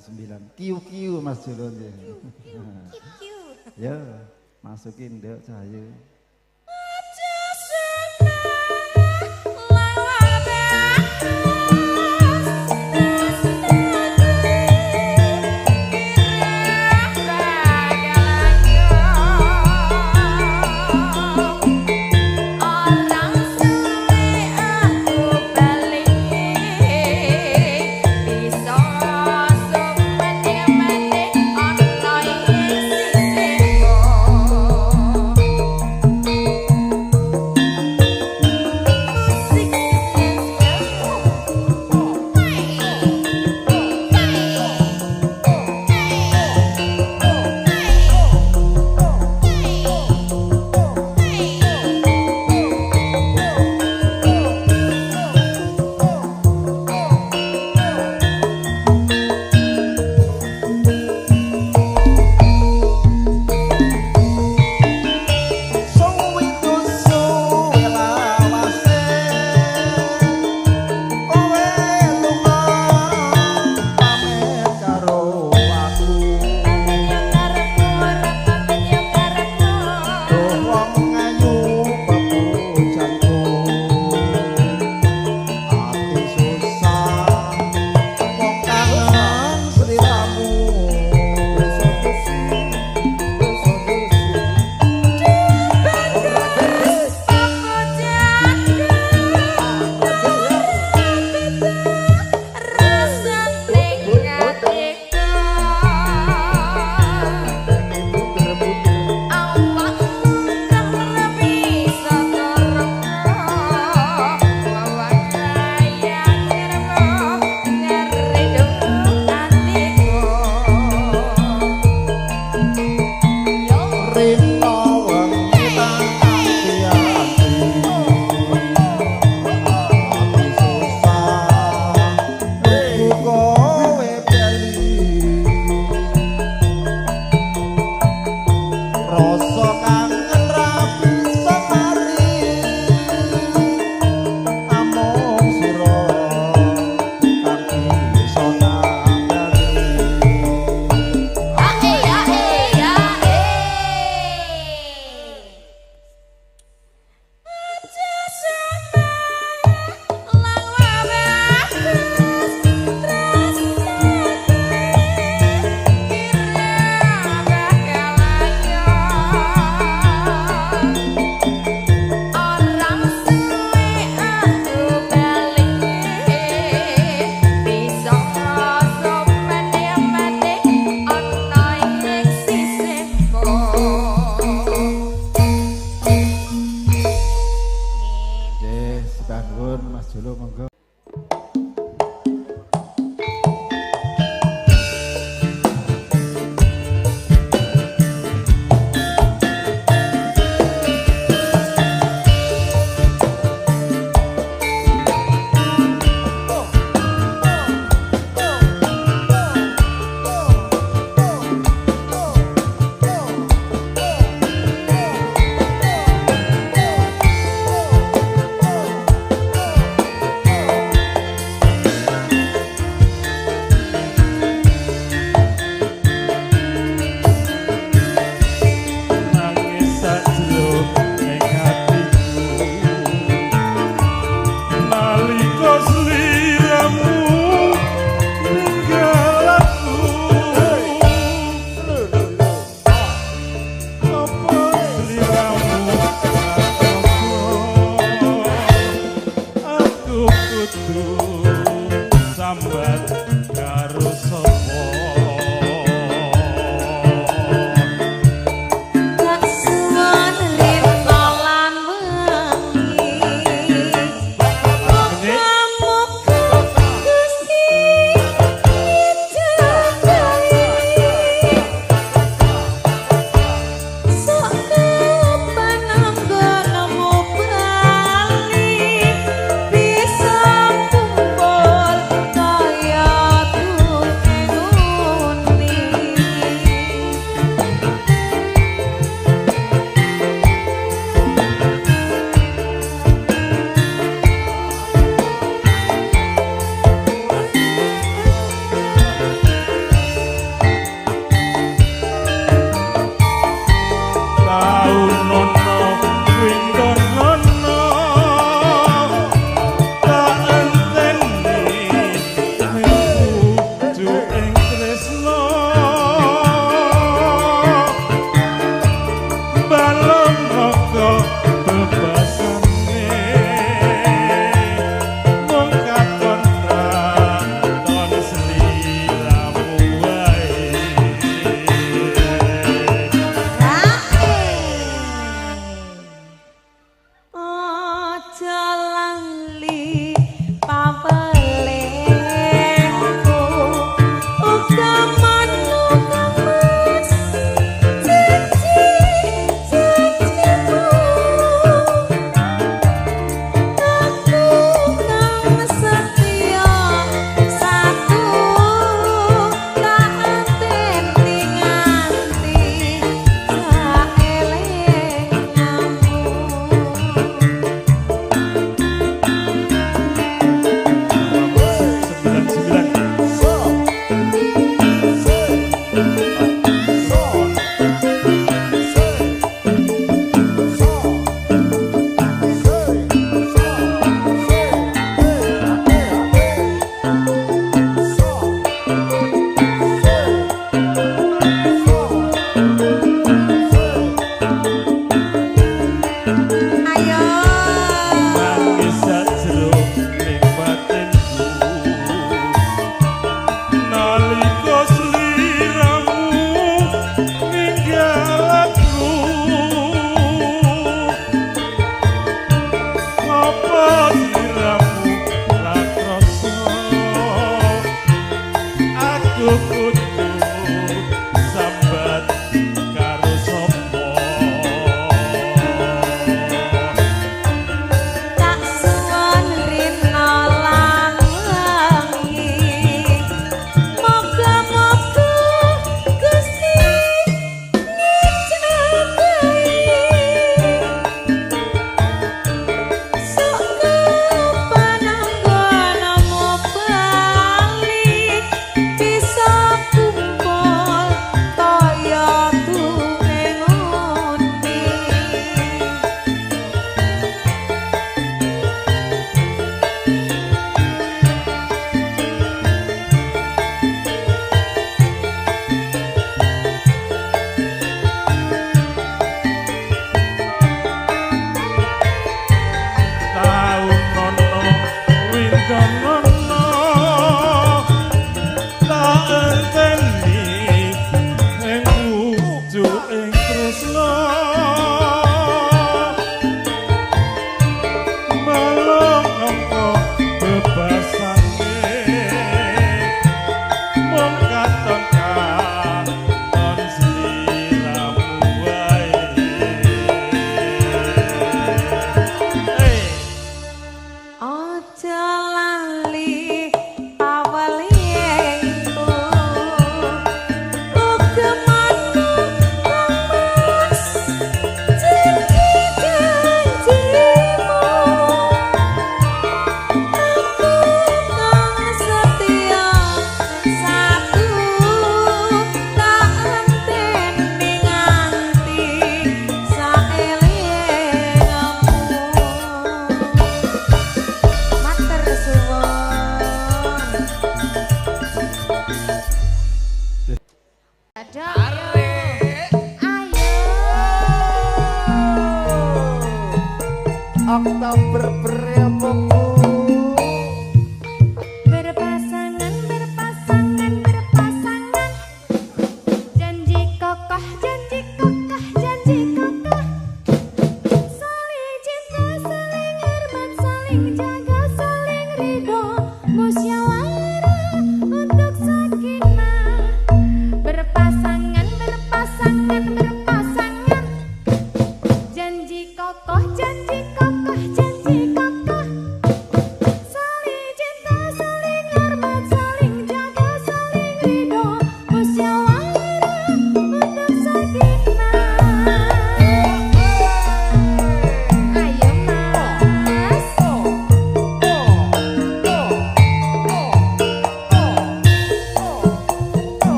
99 Kiu Mas Jolo nggih. Ya, masukin ndek saya.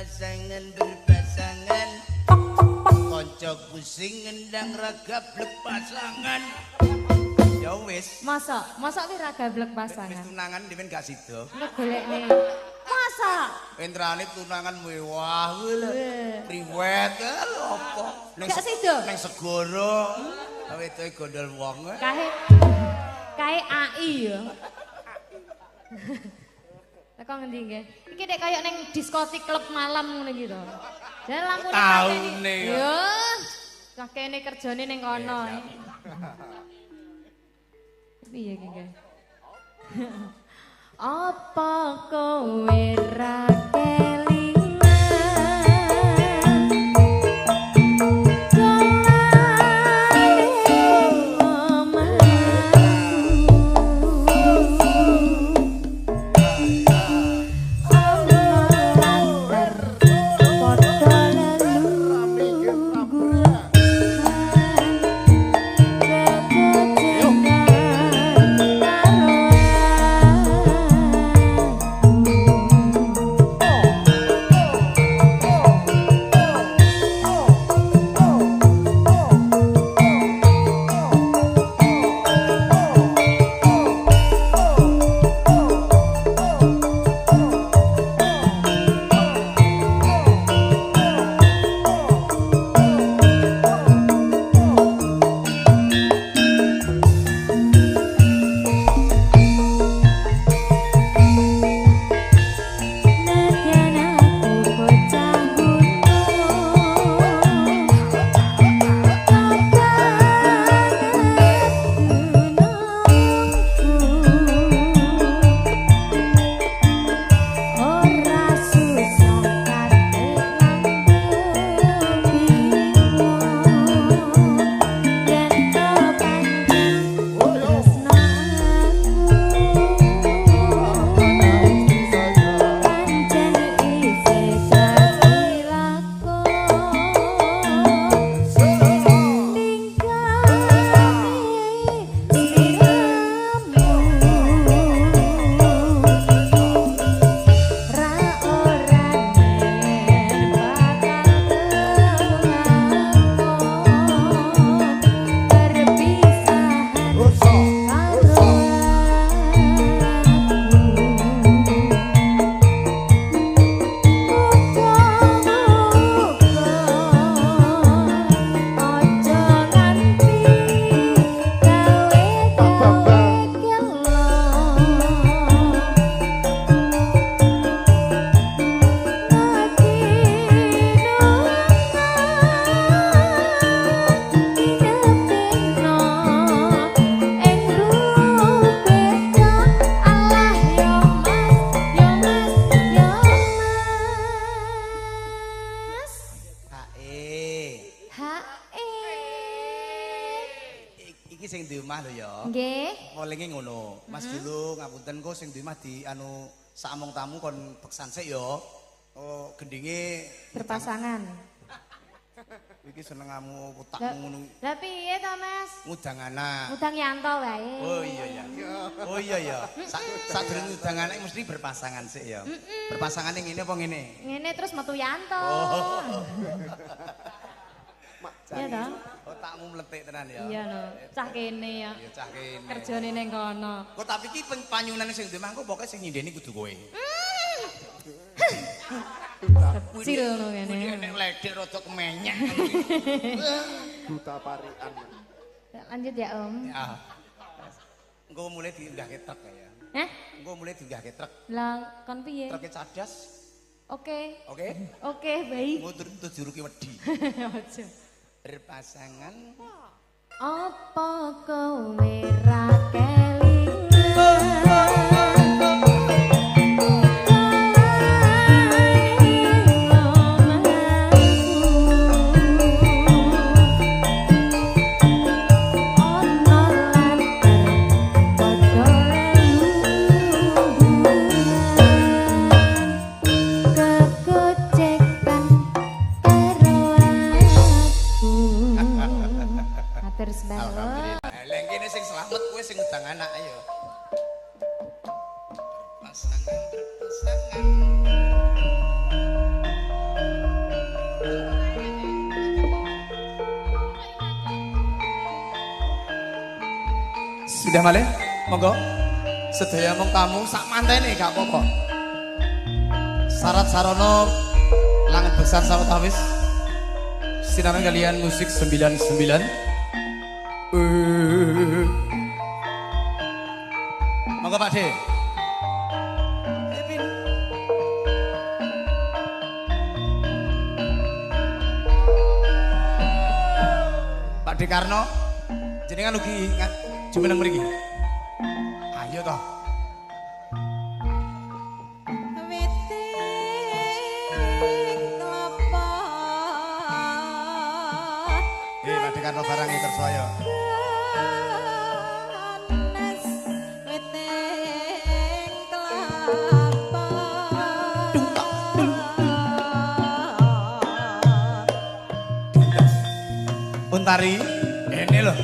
berpasangan koncoku sing ngendang raga blek pasangan ya wis masa ki raga blek pasangan wis tunangan dhewe gak sida nek golekne masa entrane tunangan mewah lho priwet apa gak sida ning segara wedoke gondol wong kae AI ya Lah kok ngendi nggih? Iki nek kaya ning diskotik klub malam ngono iki to. Lah lampune taune. Yo. Cah kene kerjane ning kono. Piye iki nggih? Apa kowe ra iki sing di omah lho ya. Nggih. Polinge ngono. Mas dulu ngapunten kok sing di omah di anu samong tamu kon peksan sik ya. Oh, gendinge berpasangan. Iki senengamu utakmu ngono. Lah piye to, Mas? Ngudang anak. Ngudang yanto wae. Oh iya ya. Oh iya ya. Sadurunge ngudang anak mesti berpasangan sik ya. Berpasangane ngene apa ngene? Ngene terus metu yanto. Oh. Iya toh? Otakmu mletik tenan ya. Iya no. Cah kene ya. Iya cah kene. Kerjane ning kono. Kok tapi iki panyunane sing di omah kok pokoke sing nyindeni kudu kowe. Kecil ngono kene. Nek ledek rada kemenyek. Duta parian. Lanjut ya, Om. Ya. Engko mulai diunggahke truk ya. Hah? Engko mulai diunggahke truk. Lah kon piye? Truke cadas. Oke. Oke? Oke, baik. Engko terus juruki wedi. Aja. Berpasangan. Apa kowe ra kelingan? Alhamdulillah. Leng kene sing selamat kowe sing ngundang anak ayo. Berpasangan. Sindah malih, monggo. Sedaya mong tamu sak mantene gak apa-apa. Syarat sarana langet besar sawetawis. Sinaran kalian musik 99. Monggo Pak De. Pak De Karno, jenengan ugi jumeneng mriki. Ayo toh. Pak De Karno barangnya tersaya. Untari, ini loh.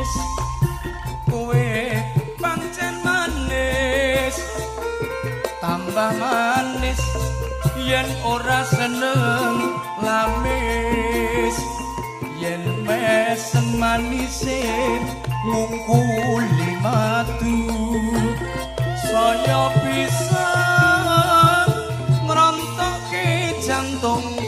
manis kowe pancen manis tambah manis yen ora seneng lamis yen mesem manise ngungkuli matu saya bisa ngerontoke jantungku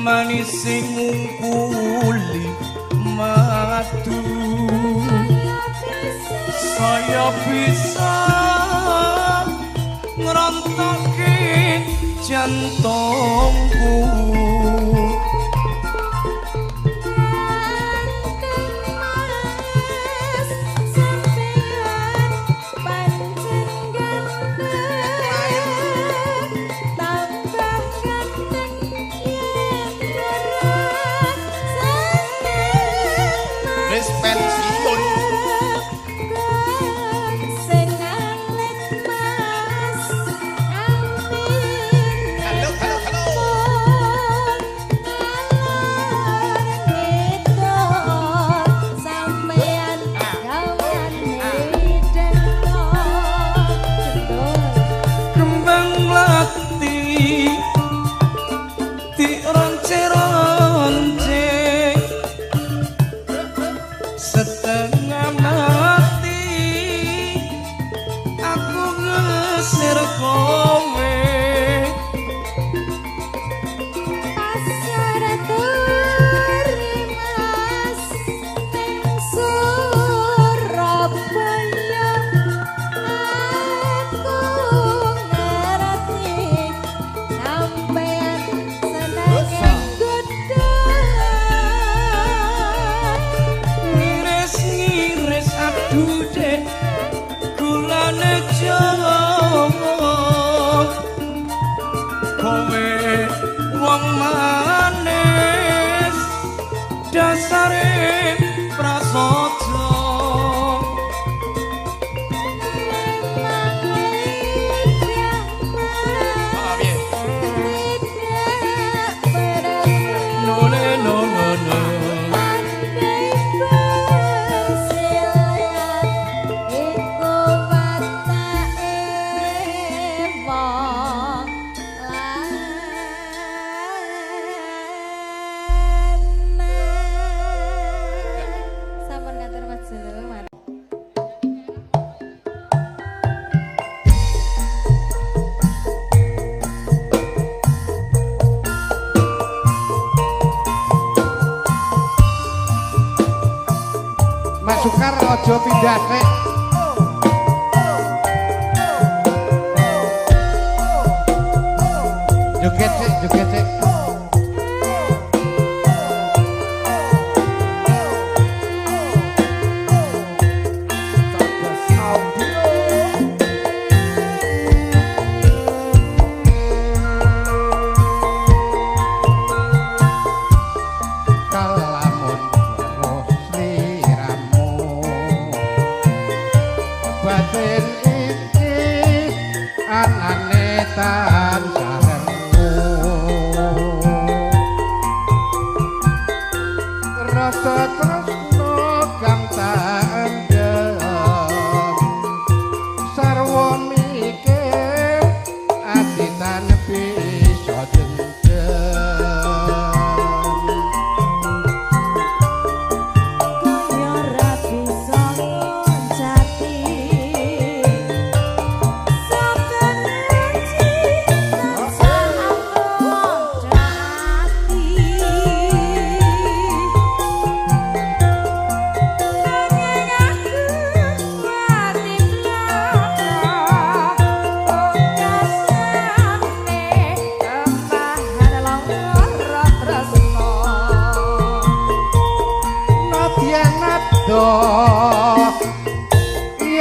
manis sing ngungkuli matu saya bisa ngerontoke jantungku aja pindah sik. Joget sik, joget sik.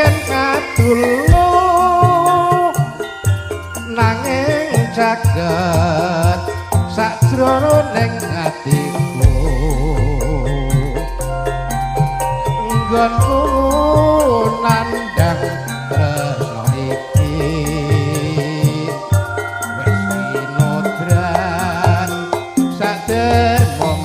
Yen kadulu nanging jagat sajroning atiku nggonku nandhang tresno iki wis winodran sadermo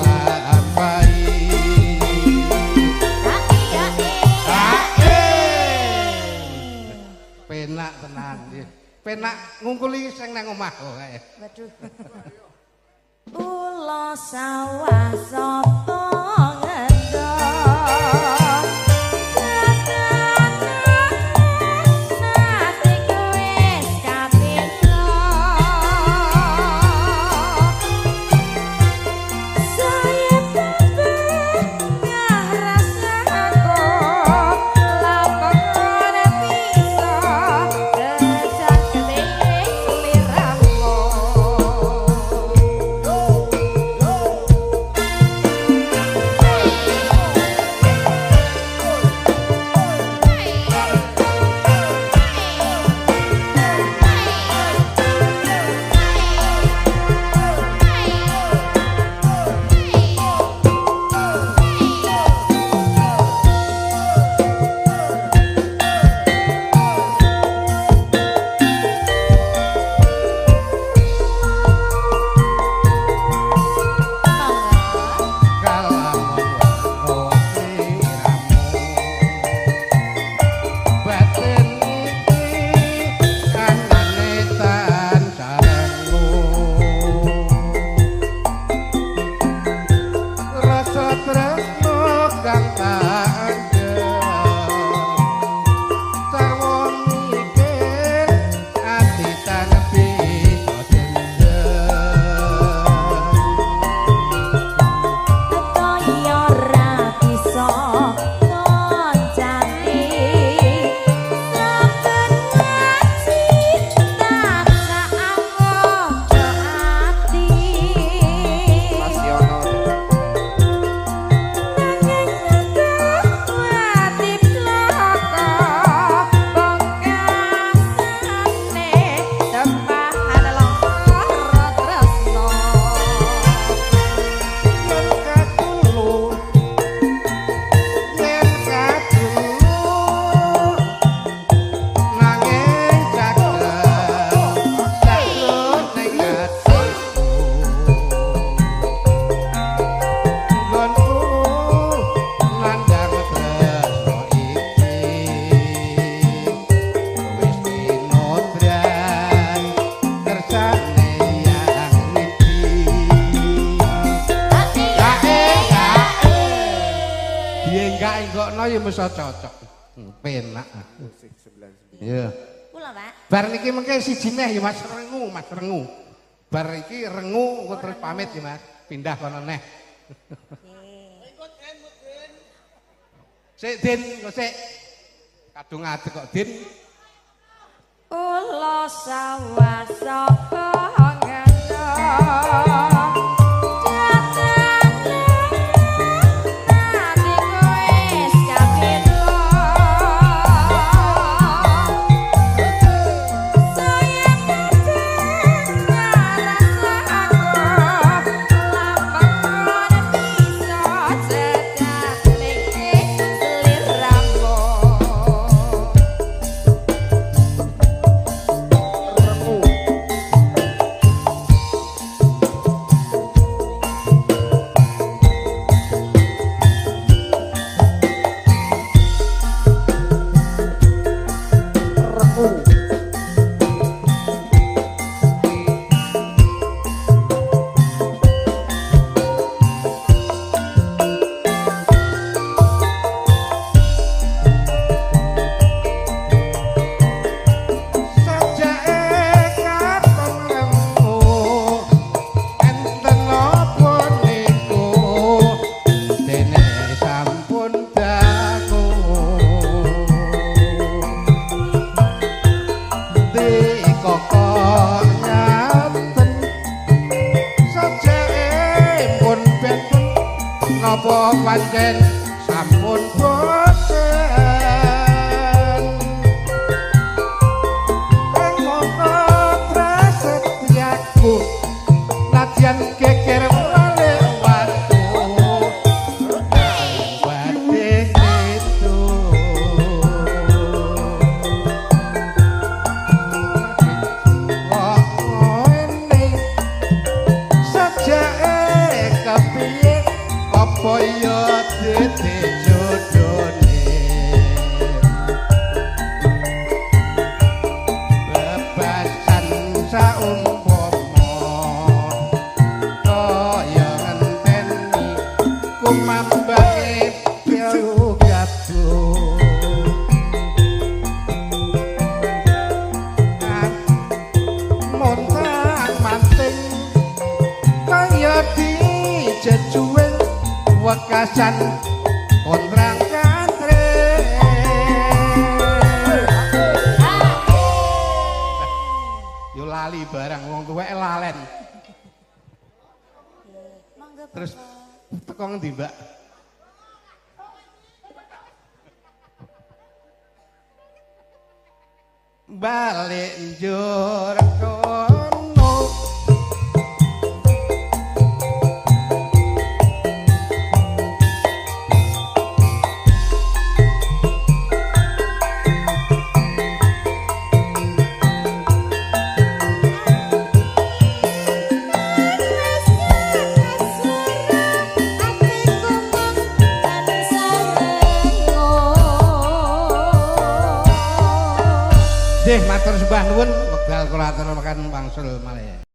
penak ngungkuli sing nang omah kae. Waduh. Ula sawah sapa ngendong ya mesti cocok. Penak. Musik 99. Iya. Kula, Pak. Bar niki mengke siji neh ya Mas Rengu, Mas Rengu. Bar iki Rengu engko terus pamit ya Mas. Pindah kono neh. Sik Din, kok sik. Kadung adek kok Din. Ulo sawah sapa ngendong napa pancen sampun boten ngono prasetyaku nadyan geger wale watu wate itu sajake kepiye apa ya dite jodone bebasan saumpama kaya ngenteni kumambake pilu gaduh montang manting kaya dijejuwe wekasan kondrang kantre yo lali barang wong tuwek lalen terus teko ngendi Mbak balik njur kono Deh matur sembah nuwun wekdal kula aturaken wangsul malih.